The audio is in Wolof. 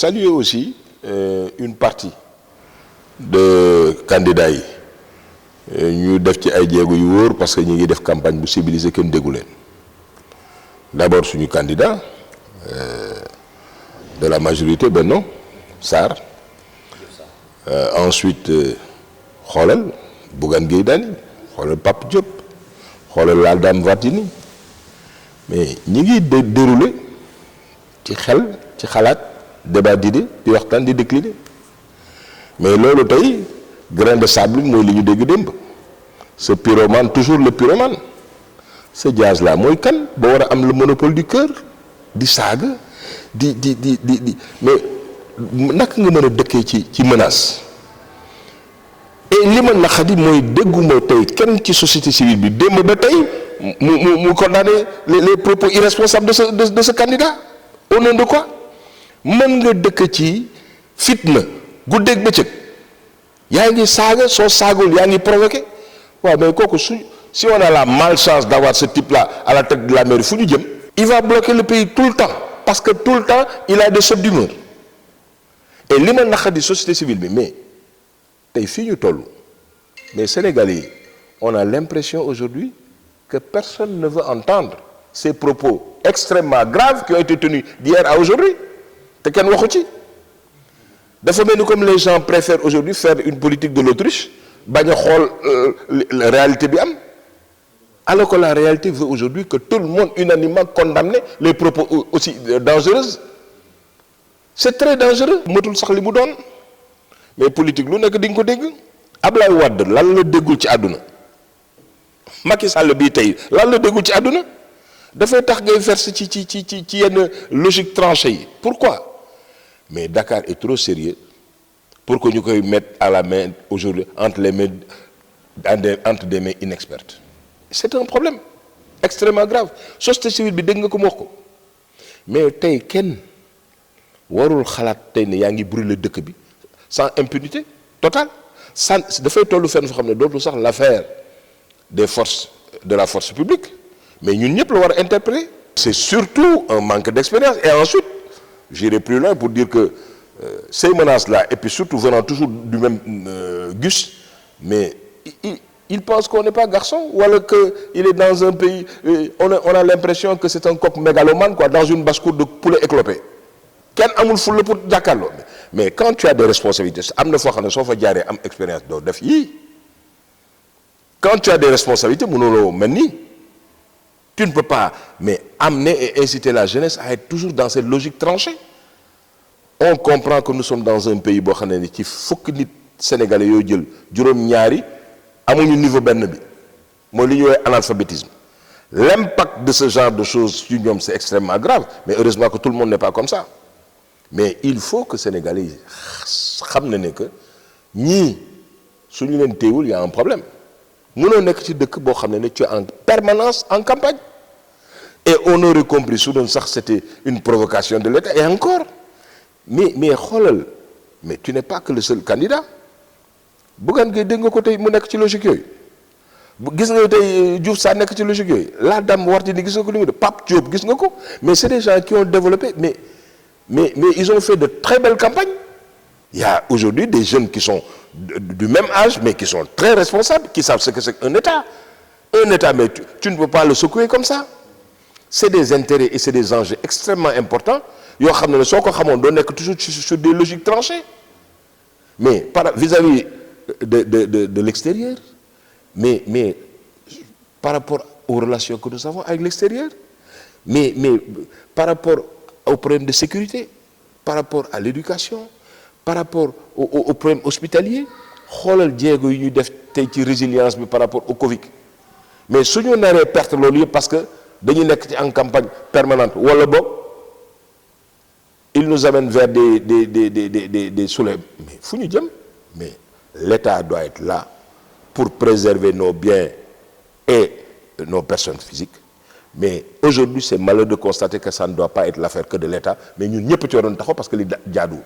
saluer aussi une partie de candidats yi ñu def ci ay jéego yu wóor parce que ñu ngi def campagne bu civilisée kenn déggu leen d'abord suñu candidat de la majorité Benno Sarr ensuite xoolal Bougane Gueye Dany xoolal Pape Diop xoolal la Dame Wardini mais ñi ngi dérouler ci xel ci xalaat débat d'idées di waxtaan di décliner mais loolu tey grain de sable mooy li ñu dégg démb ce pyromane toujours le pyromane ce Diaz là mooy kan ba war a am le monopole du cœur di saaga di mais naka nga mën a dëkkee ci menace et li ma naqadi mooy dégguma tey kenn ci société civile bi démb ba tey mu condamné les propos irresponsables de ce candidat au nom de quoi mën nga dëkk ci fitna guddeeg bëccëg yaa ngi saaga soo saagul yaa ngi provoqué waaw mais kooku si on a la malchance d'avoir ce type là à la tête de la mairie fu ñu jëm il va bloquer le pays tout le temps parce que tout le temps il a des sautes d'humeur et li ma naqadi société civile bi mais tey fii ñu toll mais Sénégalais yi on a l'impression aujourd'hui que personne ne veut entendre ces propos extrêmement graves qui ont été tenus d'hier à aujourd'hui te kenn waxu ci dafa mel ni comme les gens préfèrent aujourd'hui faire une politique de l'autruche bañ a xool la réalité bi am alors que la réalité veut aujourd'hui que tout le monde unanimement condamne les propos aussi dangereux c'est très dangereux matul sax li mu doon mais politique lu nekk di nga ko dégg Ablaye Wade lan la déggul ci àdduna Macky Sall bii tey lan la déggul ci àdduna dafay tax ngay verser ci yenn logique tranchée yi pourquoi mais Dakar est trop sérieux pour que ñu koy mettre à la main aujourd'hui entre des mains inexpertes c'est un problème extrêmement grave société civile bi dégg nga ko mu wax ko mais tey kenn warul xalaat tey ne yaa ngi brûler dëkk bi sans impunité totale sans dafay tollu fenn foo xam ne dootul sax l'affaire des forces de la force publique mais ñun ñëpp la war a interpeller c'est surtout un manque d'expérience et ensuite j'irai plus loin pour dire que ces menaces-là et puis surtout venant toujours du même gus mais il pense qu'on n'est pas garçon ou alors que il est dans un pays on a l'impression que c'est un coq mégalomane quoi dans une basse-cour de poulet éclopé kenn amul fulla pour jàkkaarloo mais quand tu as des responsabilités am na foo xam ne soo fa jaaree am expérience doo def yii quand tu as des responsabilités mënuloo mel nii tu ne peux pas mais amener et inciter la jeunesse à être toujours dans cette logique tranchée on comprend que nous sommes dans un pays boo xam ne ni ci fukki nit sénégalais yoo jël juróom-ñaari amuñu niveau benn bi mooy li ñuy woowee analphabétisme l'impact de ce genre de choses sur ñoom c'est extrêmement grave mais heureusement que tout le monde n'est pas comme ça mais il faut que sénégalais yi xam ne que ñii suñu leen téewul y a un problème mënoo nekk ci dëkk boo xam ne tu es en permanence en campagne et on aurait compris su doon sax c'était une provocation de l'État et encore mais xoolal mais tu n'es pas que le seul candidat Bougane Gueye dégg nga ko tey mu nekk ci logique yooyu gis nga tey Diouf Sarr nekk ci logique yooyu la Dame Wardini gis nga ko li mu def Pape Diop gis nga ko mais c'est des gens qui ont développé mais ils ont fait de très belles campagnes il y a aujourd'hui des jeunes qui sont du même âge mais qui sont très responsables qui savent ce que c'est qu'un État mais tu ne peux pas le secouer comme ça c'est des intérêts et c'est des enjeux extrêmement importants yoo xam ne soo ko xamoon doo nekk toujours sur des logiques tranchées mais vis-à-vis de l'extérieur mais par rapport aux relations que nous avons avec l'extérieur mais par rapport aux problèmes de sécurité par rapport à l'éducation par rapport aux problèmes hospitaliers xoolal jéego yi ñu def tey ci résilience bi par rapport au Covid mais suñu naree perte loolu yëpp parce que dañu nekk ci en campagne permanente wala boog il nous amène vers des soulèvements mais fu ñu jëm mais l'État doit être là pour préserver nos biens et nos personnes physiques mais aujourd'hui c'est malheureux de constater que ça ne doit pas être l'affaire que de l'État mais ñun ñëpp ci waroon taxaw parce que li jaaduwul